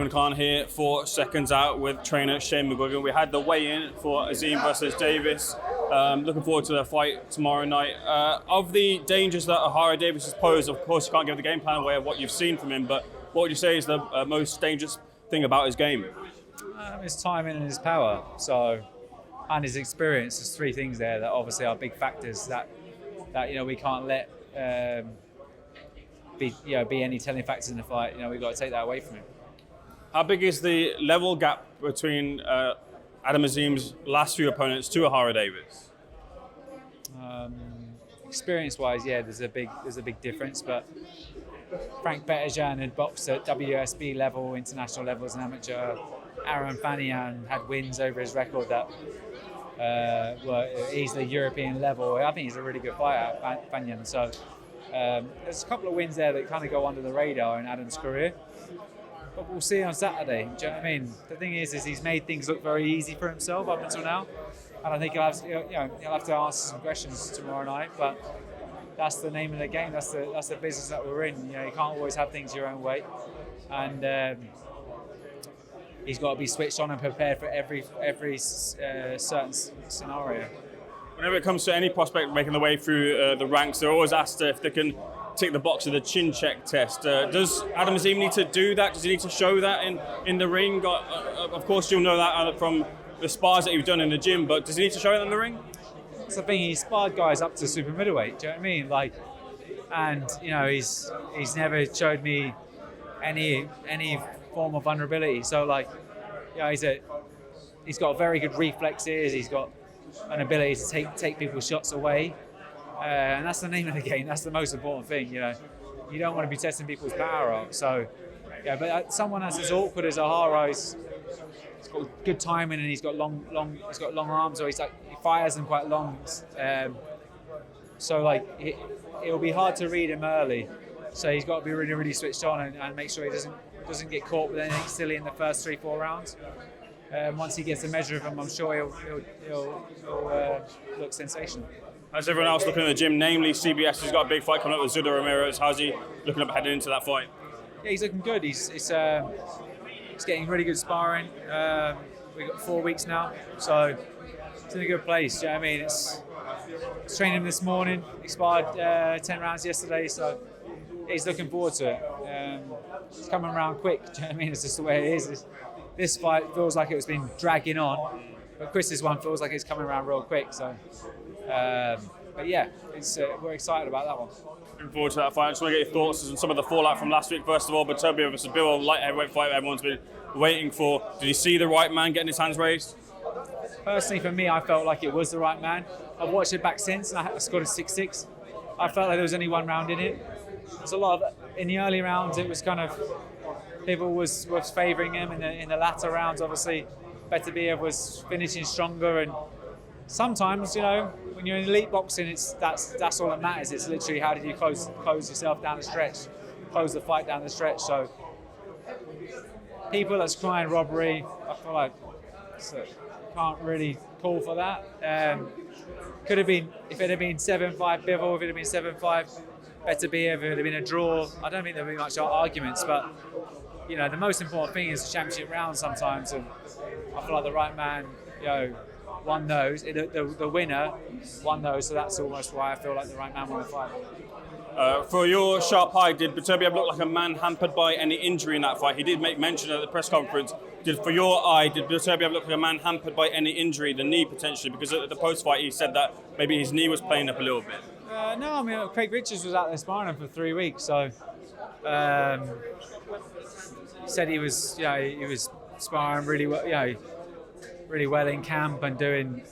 Simon Khan here for Seconds Out with trainer Shane McGuigan. We had the weigh-in for Azim versus Davies. Looking forward to the fight tomorrow night. Of the dangers that Ohara Davies has posed, of course you can't give the game plan away of what you've seen from him, but what would you say is the most dangerous thing about his game? His timing and his power, and his experience. There's three things there that obviously are big factors that we can't let be any telling factors in the fight. We've got to take that away from him. How big is the level gap between Adam Azim's last few opponents to Ohara Davies? Experience-wise, yeah, there's a big difference. But Frank Beterbiev had boxed at WSB level, international level as an amateur. Aaron Fanian had wins over his record that were easily European level. I think he's a really good fighter, Fanian. So there's a couple of wins there that kind of go under the radar in Adam's career. But we'll see on Saturday. Do you know what I mean? The thing is he's made things look very easy for himself up until now, and I think he'll have to answer some questions tomorrow night. But that's the name of the game. That's the business that we're in. You can't always have things your own way, and he's got to be switched on and prepared for every certain scenario. Whenever it comes to any prospect making their way through the ranks, they're always asked if they can tick the box of the chin check test. Does Adam Azim need to do that? Does he need to show that in the ring? Of course, you'll know that from the spars that you've done in the gym, but does he need to show it in the ring? That's the thing. He sparred guys up to super middleweight. Do you know what I mean? And he's never showed me any form of vulnerability. So he's got very good reflexes. He's got an ability to take people's shots away, and that's the name of the game. That's the most important thing. You don't want to be testing people's power out. So, but someone that's as awkward as Ohara, he's got good timing and he's got long arms, or he fires them quite long. It'll be hard to read him early. So he's got to be really, really switched on and make sure he doesn't get caught with anything silly in the first 3-4 rounds. Once he gets a measure of him, I'm sure he'll look sensational. How's everyone else looking at the gym? Namely, CBS has got a big fight coming up with Zuda Ramirez. How's he looking up heading into that fight? Yeah, he's looking good. He's getting really good sparring. We've got 4 weeks now, so it's in a good place. Do you know what I mean? It's training him this morning. He sparred 10 rounds yesterday, so he's looking forward to it. It's coming around quick. Do you know what I mean? It's just the way it is. This fight feels like it's been dragging on, but Chris's one feels like it's coming around real quick. So, but yeah, we're excited about that one. Looking forward to that fight. I just want to get your thoughts on some of the fallout from last week. First of all, Beterbiev versus Bivol, light heavyweight fight everyone's been waiting for. Did you see the right man getting his hands raised? Personally, for me, I felt like it was the right man. I've watched it back since, and I scored a 6-6. I felt like there was only one round in it. There's a lot of, in the early rounds, it was kind of, Bivol was favouring him. In the latter rounds, obviously, Beterbiev was finishing stronger. And sometimes, when you're in elite boxing, that's all that matters. It's literally how did you close yourself down the stretch, close the fight down the stretch. So people that's crying robbery, I feel like can't really call for that. Could have been, if it had been 7-5 Bivol, if it had been 7-5 Beterbiev, if it had been a draw, I don't think there would be much arguments, but the most important thing is the championship round sometimes, and I feel like the right man, won those. The winner won those, so that's almost why I feel like the right man won the fight. For your sharp eye, did Beterbiev look like a man hampered by any injury in that fight? He did make mention at the press conference. For your eye, did Beterbiev look like a man hampered by any injury, the knee potentially? Because at the post-fight he said that maybe his knee was playing up a little bit. No, I mean, Craig Richards was out there sparring for 3 weeks, so he said he was sparring really well, really well in camp and doing,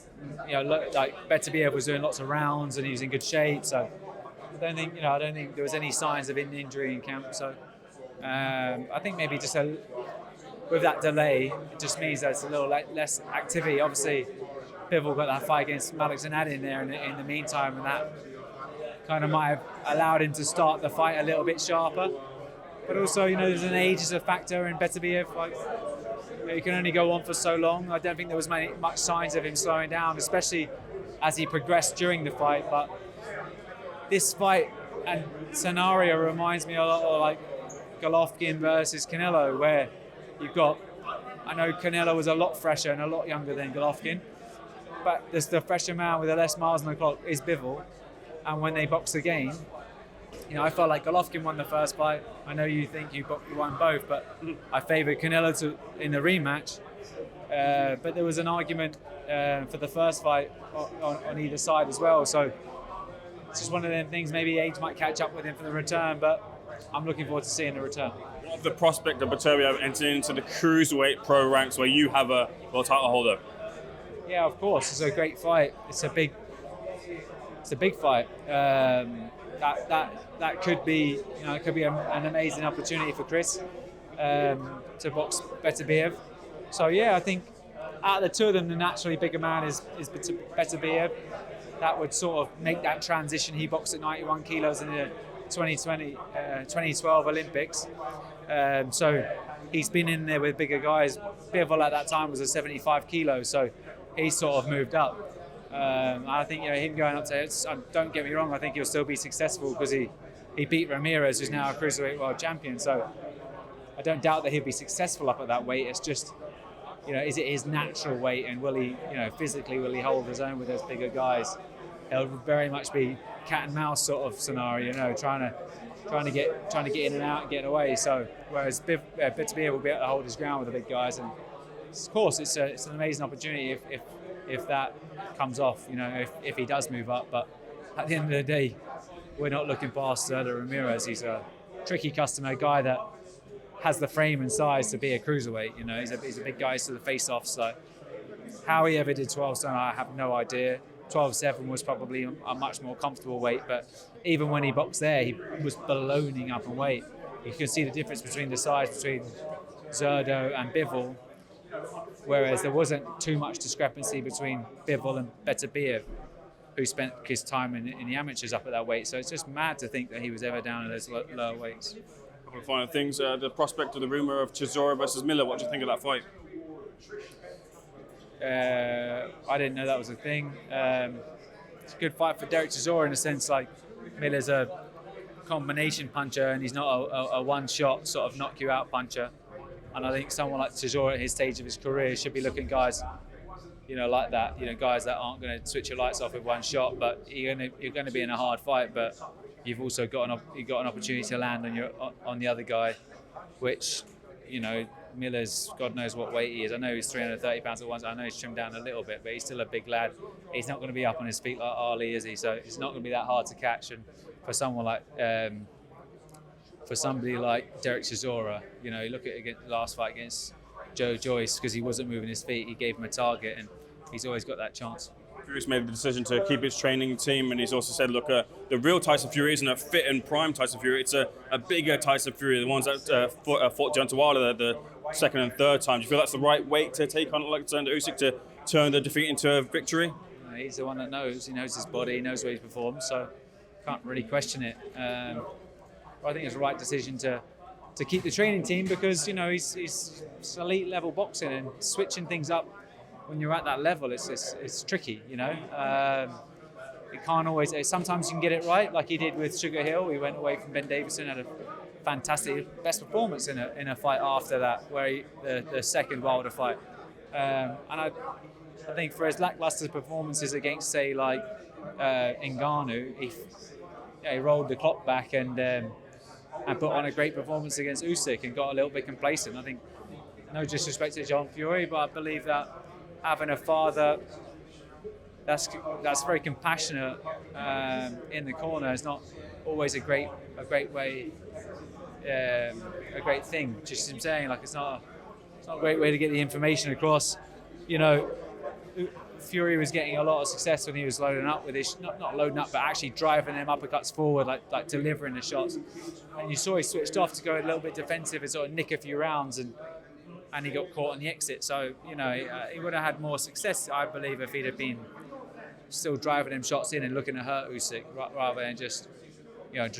like Beterbiev was doing lots of rounds and he was in good shape. So I don't think there was any signs of an injury in camp. So I think maybe just with that delay, it just means there's a little less activity. Obviously, Bivol got that fight against Malik Zanad in there in the meantime, and that kind of might have allowed him to start the fight a little bit sharper. But also, there's an age as a factor in Beterbiev. You can only go on for so long. I don't think there was much signs of him slowing down, especially as he progressed during the fight. But this fight and scenario reminds me a lot of like Golovkin versus Canelo, where I know Canelo was a lot fresher and a lot younger than Golovkin, but the fresher man with the less miles on the clock is Bivol. And when they boxed again, I felt like Golovkin won the first fight. I know you think you won both, but I favoured Canelo in the rematch. But there was an argument for the first fight on either side as well. So it's just one of them things. Maybe age might catch up with him for the return, but I'm looking forward to seeing the return. What of the prospect of Beterbiev entering into the cruiserweight pro ranks where you have a world title holder? Yeah, of course. It's a great fight. It's a big fight. That could be, it could be an amazing opportunity for Chris to box Beterbiev. So yeah, I think out of the two of them, the naturally bigger man is Beterbiev. That would sort of make that transition. He boxed at 91 kilos in the 2012 Olympics. So he's been in there with bigger guys. Bivol at that time was a 75 kilos, so he's sort of moved up. I think him going up to it, don't get me wrong, I think he'll still be successful because he beat Ramirez, who's now a cruiserweight world champion. So I don't doubt that he'll be successful up at that weight. It's just, is it his natural weight, and will he, physically, will he hold his own with those bigger guys? It'll very much be cat and mouse sort of scenario, trying to get in and out and get away. So whereas Beterbiev will be able to hold his ground with the big guys, and of course it's an amazing opportunity if that comes off, if he does move up. But at the end of the day, we're not looking past Ramirez. He's a tricky customer, guy that has the frame and size to be a cruiserweight. He's a big guy to the face-offs. So how he ever did 12 stone, I have no idea. 12.7 was probably a much more comfortable weight, but even when he boxed there, he was ballooning up in weight. You can see the difference between the size between Zerdo and Bivol, whereas there wasn't too much discrepancy between Bivol and Beterbiev, who spent his time in the amateurs up at that weight. So it's just mad to think that he was ever down in those lower weights. A couple of final things. The prospect of the rumour of Chisora versus Miller. What do you think of that fight? I didn't know that was a thing. It's a good fight for Dereck Chisora in a sense, like Miller's a combination puncher and he's not a one-shot sort of knock you out puncher. And I think someone like Chisora at his stage of his career should be looking guys, like that. Guys that aren't going to switch your lights off with one shot, but you're going to be in a hard fight. But you've also got an opportunity to land on the other guy, which Miller's God knows what weight he is. I know he's 330 pounds at once. I know he's trimmed down a little bit, but he's still a big lad. He's not going to be up on his feet like Ali, is he? So it's not going to be that hard to catch. And for someone like, for somebody like Dereck Chisora, you look at the last fight against Joe Joyce, because he wasn't moving his feet, he gave him a target, and he's always got that chance. Fury's made the decision to keep his training team, and he's also said, look, the real Tyson Fury isn't a fit and prime Tyson Fury, it's a bigger Tyson Fury, the ones that fought Deontay Wilder the second and third time. Do you feel that's the right weight to take on Alexander Usyk to turn the defeat into a victory? He's the one that knows. He knows his body, he knows where he's performed, so can't really question it. I think it's the right decision to keep the training team, because he's elite level boxing, and switching things up when you're at that level, it's tricky. It can't always. Sometimes you can get it right, like he did with Sugar Hill. He went away from Ben Davison, had a fantastic best performance in a fight after that, where the second Wilder fight. And I think for his lackluster performances against, say, like Ngannou, he rolled the clock back and put on a great performance against Usyk and got a little bit complacent. I think, no disrespect to John Fury, but I believe that having a father that's very compassionate in the corner is not always a great way, a great thing. Just I'm saying, like, it's not a great way to get the information across. Fury was getting a lot of success when he was loading up with his, not loading up, but actually driving them uppercuts forward, like delivering the shots. And you saw he switched off to go a little bit defensive and sort of nick a few rounds, and he got caught on the exit. So, he would have had more success, I believe, if he'd have been still driving them shots in and looking to hurt Usyk, rather than just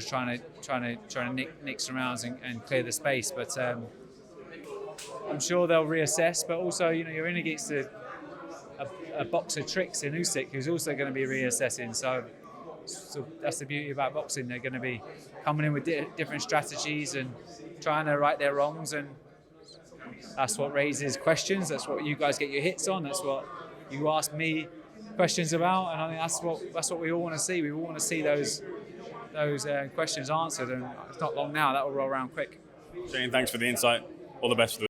trying to nick some rounds and clear the space. But I'm sure they'll reassess. But also, you're in against a box of tricks in Usyk, who's also going to be reassessing. So that's the beauty about boxing. They're going to be coming in with different strategies and trying to right their wrongs. And that's what raises questions. That's what you guys get your hits on. That's what you ask me questions about, and I think that's what we all want to see. We all want to see those questions answered, and it's not long now. That will roll around quick. Shane, thanks for the insight. All the best for the